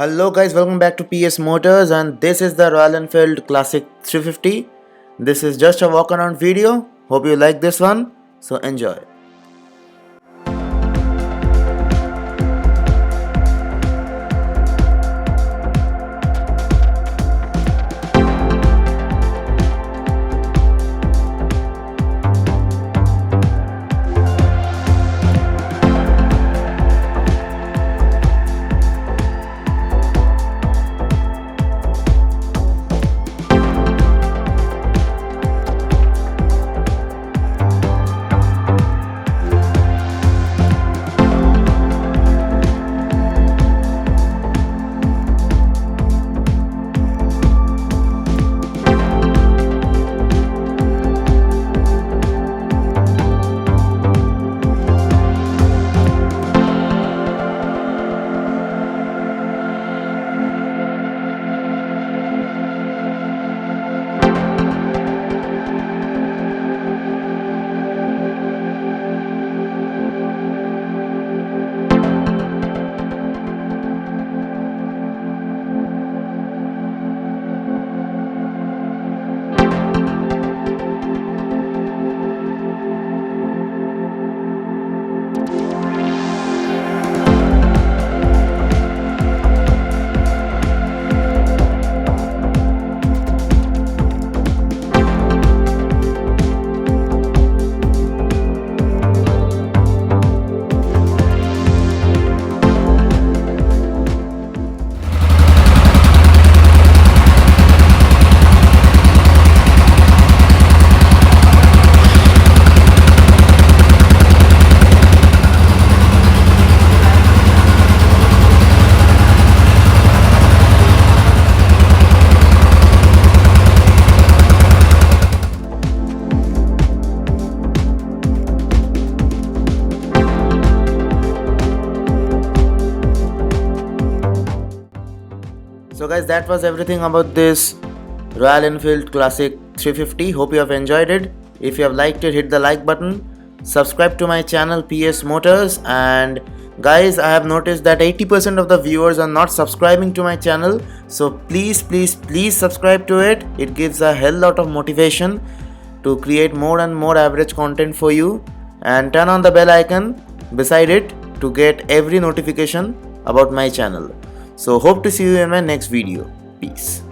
Hello guys, welcome back to PS Motors, and this is the Royal Enfield Classic 350. This is just a walk around video. Hope you like this one. So enjoy. So guys, that was everything about this Royal Enfield Classic 350. Hope you have enjoyed it. If you have liked it, hit the like button. Subscribe to my channel PS Motors. And guys, I have noticed that 80% of the viewers are not subscribing to my channel. So please subscribe to it. It gives a hell lot of motivation to create more and more average content for you. And turn on the bell icon beside it to get every notification about my channel. So hope to see you in my next video. Peace.